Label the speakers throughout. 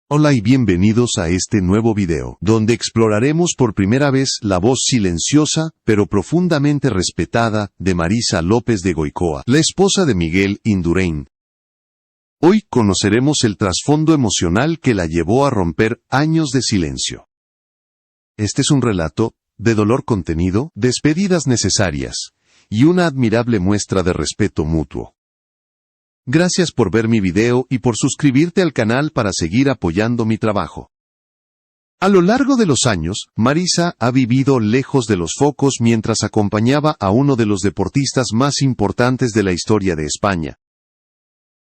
Speaker 1: Hola y bienvenidos a este nuevo video, donde exploraremos por primera vez la voz silenciosa, pero profundamente respetada, de Marisa López de Goicoa, la esposa de Miguel Indurain. Hoy conoceremos el trasfondo emocional que la llevó a romper años de silencio. Este es un relato de dolor contenido, despedidas necesarias, y una admirable muestra de respeto mutuo. Gracias por ver mi video y por suscribirte al canal para seguir apoyando mi trabajo. A lo largo de los años, Marisa ha vivido lejos de los focos mientras acompañaba a uno de los deportistas más importantes de la historia de España.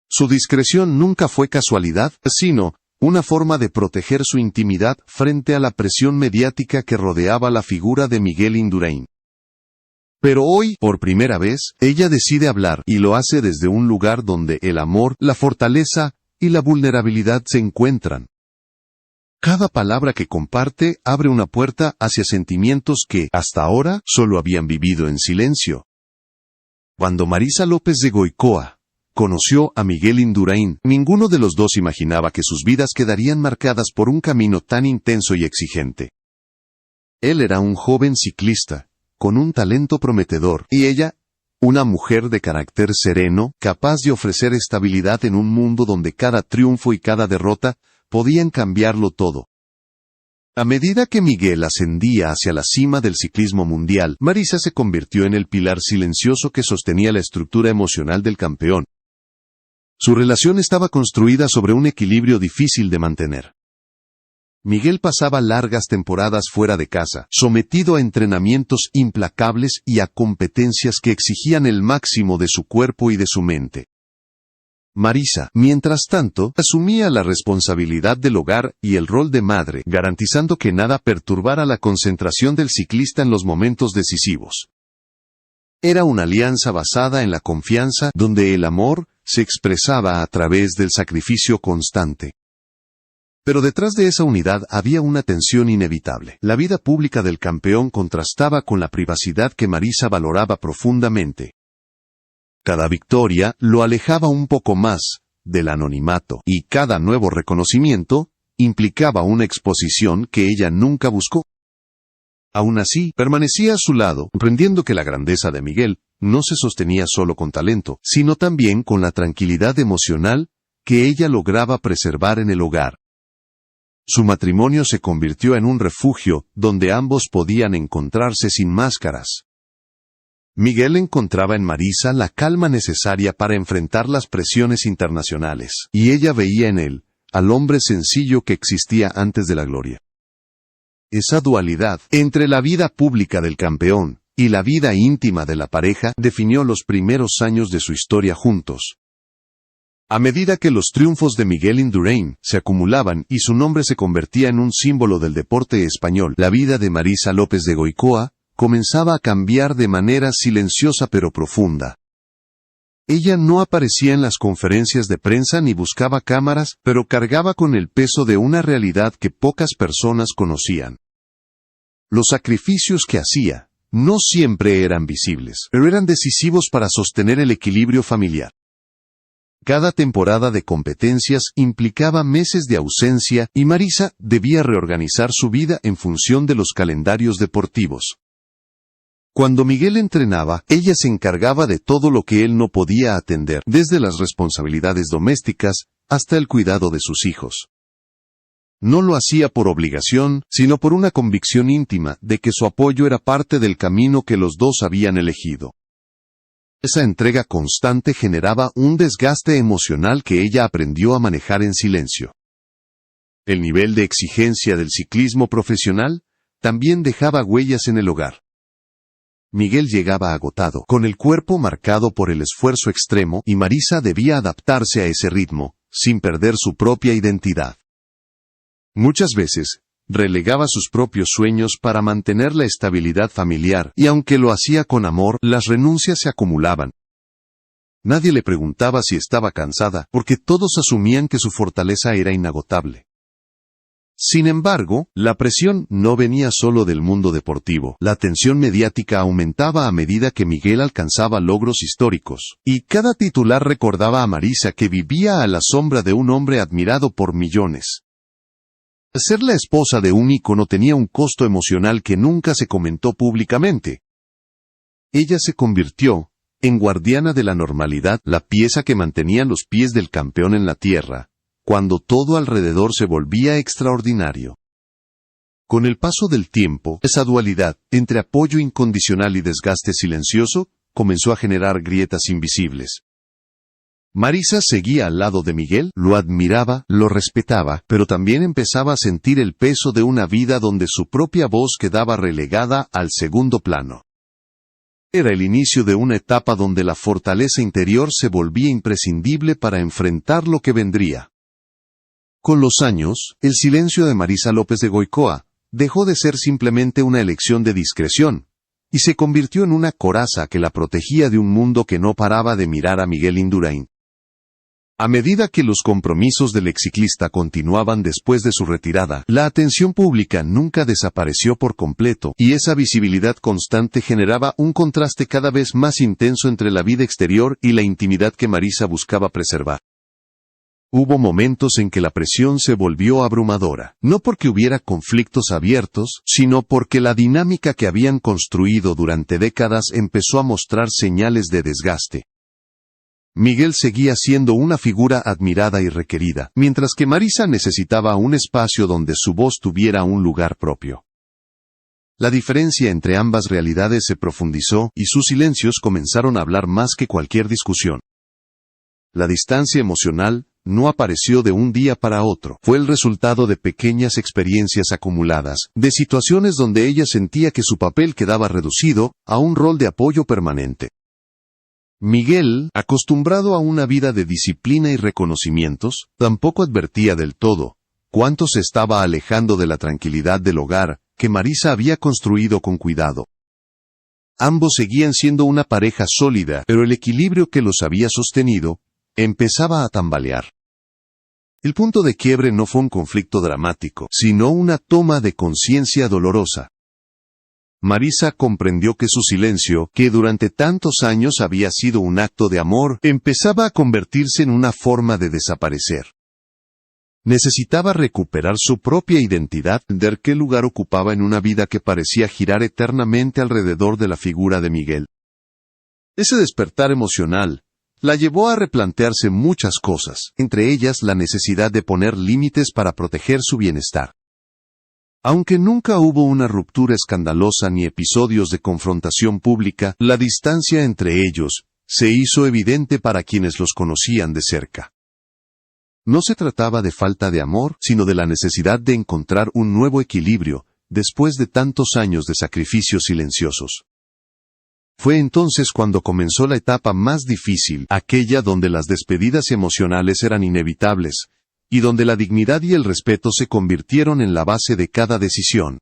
Speaker 1: Su discreción nunca fue casualidad, sino una forma de proteger su intimidad frente a la presión mediática que rodeaba la figura de Miguel Indurain. Pero hoy, por primera vez, ella decide hablar, y lo hace desde un lugar donde el amor, la fortaleza y la vulnerabilidad se encuentran. Cada palabra que comparte abre una puerta hacia sentimientos que, hasta ahora, solo habían vivido en silencio. Cuando Marisa López de Goicoa conoció a Miguel Indurain, ninguno de los dos imaginaba que sus vidas quedarían marcadas por un camino tan intenso y exigente. Él era un joven ciclista, con un talento prometedor, y ella, una mujer de carácter sereno, capaz de ofrecer estabilidad en un mundo donde cada triunfo y cada derrota podían cambiarlo todo. A medida que Miguel ascendía hacia la cima del ciclismo mundial, Marisa se convirtió en el pilar silencioso que sostenía la estructura emocional del campeón. Su relación estaba construida sobre un equilibrio difícil de mantener. Miguel pasaba largas temporadas fuera de casa, sometido a entrenamientos implacables y a competencias que exigían el máximo de su cuerpo y de su mente. Marisa, mientras tanto, asumía la responsabilidad del hogar y el rol de madre, garantizando que nada perturbara la concentración del ciclista en los momentos decisivos. Era una alianza basada en la confianza, donde el amor se expresaba a través del sacrificio constante. Pero detrás de esa unidad había una tensión inevitable. La vida pública del campeón contrastaba con la privacidad que Marisa valoraba profundamente. Cada victoria lo alejaba un poco más del anonimato, y cada nuevo reconocimiento implicaba una exposición que ella nunca buscó. Aún así, permanecía a su lado, comprendiendo que la grandeza de Miguel no se sostenía solo con talento, sino también con la tranquilidad emocional que ella lograba preservar en el hogar. Su matrimonio se convirtió en un refugio donde ambos podían encontrarse sin máscaras. Miguel encontraba en Marisa la calma necesaria para enfrentar las presiones internacionales, y ella veía en él al hombre sencillo que existía antes de la gloria. Esa dualidad entre la vida pública del campeón y la vida íntima de la pareja definió los primeros años de su historia juntos. A medida que los triunfos de Miguel Indurain se acumulaban y su nombre se convertía en un símbolo del deporte español, la vida de Marisa López de Goicoa comenzaba a cambiar de manera silenciosa pero profunda. Ella no aparecía en las conferencias de prensa ni buscaba cámaras, pero cargaba con el peso de una realidad que pocas personas conocían. Los sacrificios que hacía no siempre eran visibles, pero eran decisivos para sostener el equilibrio familiar. Cada temporada de competencias implicaba meses de ausencia y Marisa debía reorganizar su vida en función de los calendarios deportivos. Cuando Miguel entrenaba, ella se encargaba de todo lo que él no podía atender, desde las responsabilidades domésticas hasta el cuidado de sus hijos. No lo hacía por obligación, sino por una convicción íntima de que su apoyo era parte del camino que los dos habían elegido. Esa entrega constante generaba un desgaste emocional que ella aprendió a manejar en silencio. El nivel de exigencia del ciclismo profesional también dejaba huellas en el hogar. Miguel llegaba agotado, con el cuerpo marcado por el esfuerzo extremo, y Marisa debía adaptarse a ese ritmo, sin perder su propia identidad. Muchas veces, relegaba sus propios sueños para mantener la estabilidad familiar, y aunque lo hacía con amor, las renuncias se acumulaban. Nadie le preguntaba si estaba cansada, porque todos asumían que su fortaleza era inagotable. Sin embargo, la presión no venía solo del mundo deportivo. La tensión mediática aumentaba a medida que Miguel alcanzaba logros históricos, y cada titular recordaba a Marisa que vivía a la sombra de un hombre admirado por millones. Ser la esposa de un ícono tenía un costo emocional que nunca se comentó públicamente. Ella se convirtió en guardiana de la normalidad, la pieza que mantenía los pies del campeón en la tierra, cuando todo alrededor se volvía extraordinario. Con el paso del tiempo, esa dualidad entre apoyo incondicional y desgaste silencioso comenzó a generar grietas invisibles. Marisa seguía al lado de Miguel, lo admiraba, lo respetaba, pero también empezaba a sentir el peso de una vida donde su propia voz quedaba relegada al segundo plano. Era el inicio de una etapa donde la fortaleza interior se volvía imprescindible para enfrentar lo que vendría. Con los años, el silencio de Marisa López de Goicoa dejó de ser simplemente una elección de discreción, y se convirtió en una coraza que la protegía de un mundo que no paraba de mirar a Miguel Indurain. A medida que los compromisos del exciclista continuaban después de su retirada, la atención pública nunca desapareció por completo, y esa visibilidad constante generaba un contraste cada vez más intenso entre la vida exterior y la intimidad que Marisa buscaba preservar. Hubo momentos en que la presión se volvió abrumadora, no porque hubiera conflictos abiertos, sino porque la dinámica que habían construido durante décadas empezó a mostrar señales de desgaste. Miguel seguía siendo una figura admirada y requerida, mientras que Marisa necesitaba un espacio donde su voz tuviera un lugar propio. La diferencia entre ambas realidades se profundizó y sus silencios comenzaron a hablar más que cualquier discusión. La distancia emocional no apareció de un día para otro, fue el resultado de pequeñas experiencias acumuladas, de situaciones donde ella sentía que su papel quedaba reducido a un rol de apoyo permanente. Miguel, acostumbrado a una vida de disciplina y reconocimientos, tampoco advertía del todo cuánto se estaba alejando de la tranquilidad del hogar que Marisa había construido con cuidado. Ambos seguían siendo una pareja sólida, pero el equilibrio que los había sostenido empezaba a tambalear. El punto de quiebre no fue un conflicto dramático, sino una toma de conciencia dolorosa. Marisa comprendió que su silencio, que durante tantos años había sido un acto de amor, empezaba a convertirse en una forma de desaparecer. Necesitaba recuperar su propia identidad, entender qué lugar ocupaba en una vida que parecía girar eternamente alrededor de la figura de Miguel. Ese despertar emocional la llevó a replantearse muchas cosas, entre ellas la necesidad de poner límites para proteger su bienestar. Aunque nunca hubo una ruptura escandalosa ni episodios de confrontación pública, la distancia entre ellos se hizo evidente para quienes los conocían de cerca. No se trataba de falta de amor, sino de la necesidad de encontrar un nuevo equilibrio, después de tantos años de sacrificios silenciosos. Fue entonces cuando comenzó la etapa más difícil, aquella donde las despedidas emocionales eran inevitables, y donde la dignidad y el respeto se convirtieron en la base de cada decisión.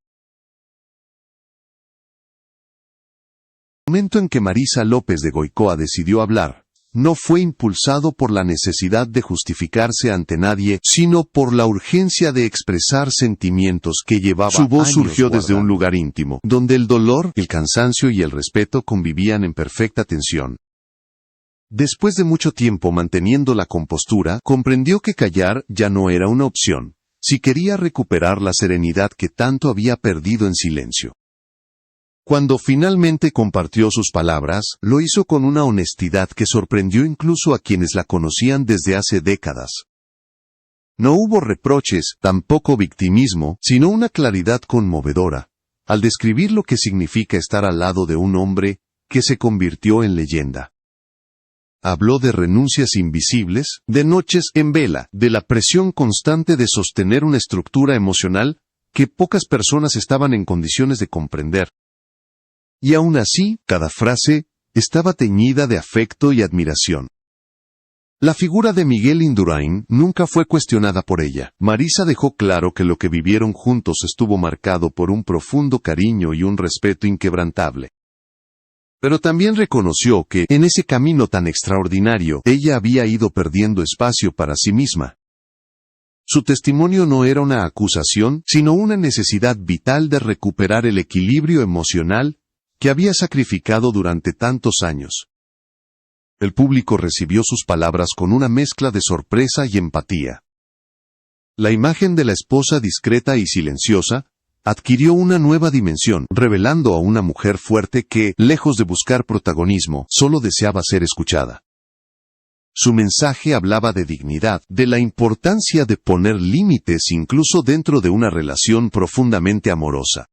Speaker 1: El momento en que Marisa López de Goicoa decidió hablar, no fue impulsado por la necesidad de justificarse ante nadie, sino por la urgencia de expresar sentimientos que llevaba años. Su voz surgió desde un lugar íntimo, donde el dolor, el cansancio y el respeto convivían en perfecta tensión. Después de mucho tiempo manteniendo la compostura, comprendió que callar ya no era una opción, si quería recuperar la serenidad que tanto había perdido en silencio. Cuando finalmente compartió sus palabras, lo hizo con una honestidad que sorprendió incluso a quienes la conocían desde hace décadas. No hubo reproches, tampoco victimismo, sino una claridad conmovedora, al describir lo que significa estar al lado de un hombre que se convirtió en leyenda. Habló de renuncias invisibles, de noches en vela, de la presión constante de sostener una estructura emocional que pocas personas estaban en condiciones de comprender. Y aún así, cada frase estaba teñida de afecto y admiración. La figura de Miguel Indurain nunca fue cuestionada por ella. Marisa dejó claro que lo que vivieron juntos estuvo marcado por un profundo cariño y un respeto inquebrantable. Pero también reconoció que, en ese camino tan extraordinario, ella había ido perdiendo espacio para sí misma. Su testimonio no era una acusación, sino una necesidad vital de recuperar el equilibrio emocional que había sacrificado durante tantos años. El público recibió sus palabras con una mezcla de sorpresa y empatía. La imagen de la esposa discreta y silenciosa adquirió una nueva dimensión, revelando a una mujer fuerte que, lejos de buscar protagonismo, solo deseaba ser escuchada. Su mensaje hablaba de dignidad, de la importancia de poner límites incluso dentro de una relación profundamente amorosa.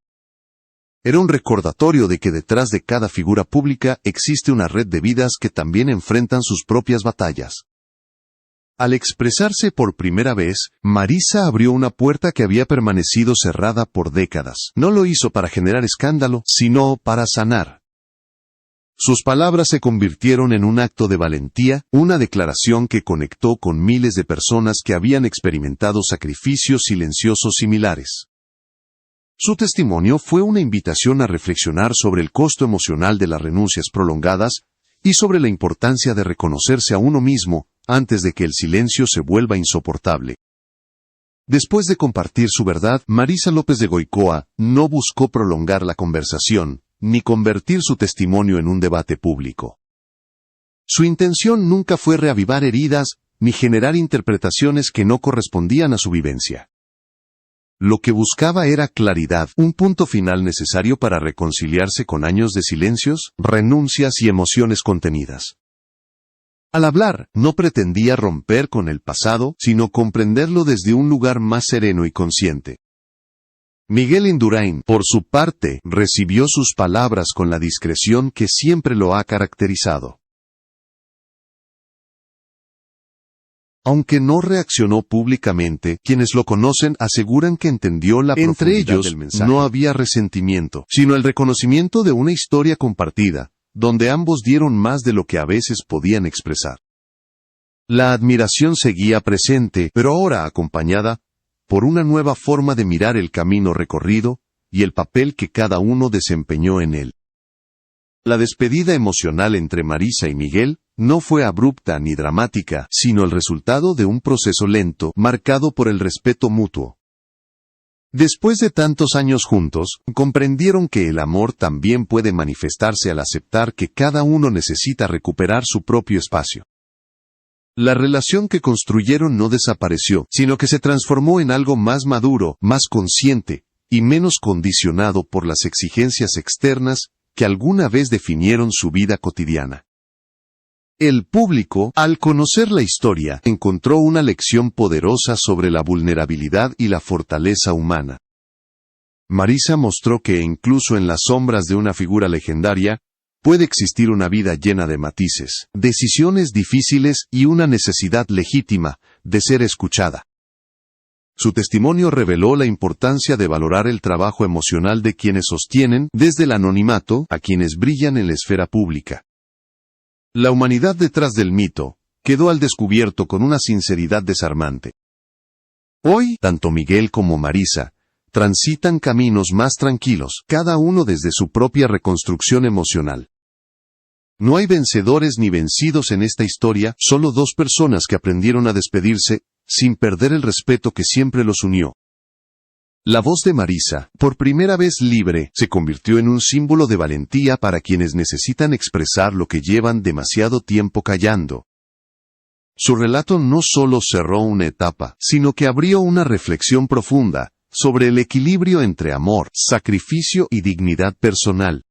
Speaker 1: Era un recordatorio de que detrás de cada figura pública existe una red de vidas que también enfrentan sus propias batallas. Al expresarse por primera vez, Marisa abrió una puerta que había permanecido cerrada por décadas. No lo hizo para generar escándalo, sino para sanar. Sus palabras se convirtieron en un acto de valentía, una declaración que conectó con miles de personas que habían experimentado sacrificios silenciosos similares. Su testimonio fue una invitación a reflexionar sobre el costo emocional de las renuncias prolongadas y sobre la importancia de reconocerse a uno mismo antes de que el silencio se vuelva insoportable. Después de compartir su verdad, Marisa López de Goicoa no buscó prolongar la conversación, ni convertir su testimonio en un debate público. Su intención nunca fue reavivar heridas, ni generar interpretaciones que no correspondían a su vivencia. Lo que buscaba era claridad, un punto final necesario para reconciliarse con años de silencios, renuncias y emociones contenidas. Al hablar, no pretendía romper con el pasado, sino comprenderlo desde un lugar más sereno y consciente. Miguel Indurain, por su parte, recibió sus palabras con la discreción que siempre lo ha caracterizado. Aunque no reaccionó públicamente, quienes lo conocen aseguran que entendió la profundidad del mensaje. No había resentimiento, sino el reconocimiento de una historia compartida, donde ambos dieron más de lo que a veces podían expresar. La admiración seguía presente, pero ahora acompañada por una nueva forma de mirar el camino recorrido y el papel que cada uno desempeñó en él. La despedida emocional entre Marisa y Miguel no fue abrupta ni dramática, sino el resultado de un proceso lento, marcado por el respeto mutuo. Después de tantos años juntos, comprendieron que el amor también puede manifestarse al aceptar que cada uno necesita recuperar su propio espacio. La relación que construyeron no desapareció, sino que se transformó en algo más maduro, más consciente, y menos condicionado por las exigencias externas que alguna vez definieron su vida cotidiana. El público, al conocer la historia, encontró una lección poderosa sobre la vulnerabilidad y la fortaleza humana. Marisa mostró que incluso en las sombras de una figura legendaria, puede existir una vida llena de matices, decisiones difíciles y una necesidad legítima de ser escuchada. Su testimonio reveló la importancia de valorar el trabajo emocional de quienes sostienen, desde el anonimato, a quienes brillan en la esfera pública. La humanidad detrás del mito quedó al descubierto con una sinceridad desarmante. Hoy, tanto Miguel como Marisa transitan caminos más tranquilos, cada uno desde su propia reconstrucción emocional. No hay vencedores ni vencidos en esta historia, solo dos personas que aprendieron a despedirse, sin perder el respeto que siempre los unió. La voz de Marisa, por primera vez libre, se convirtió en un símbolo de valentía para quienes necesitan expresar lo que llevan demasiado tiempo callando. Su relato no solo cerró una etapa, sino que abrió una reflexión profunda sobre el equilibrio entre amor, sacrificio y dignidad personal.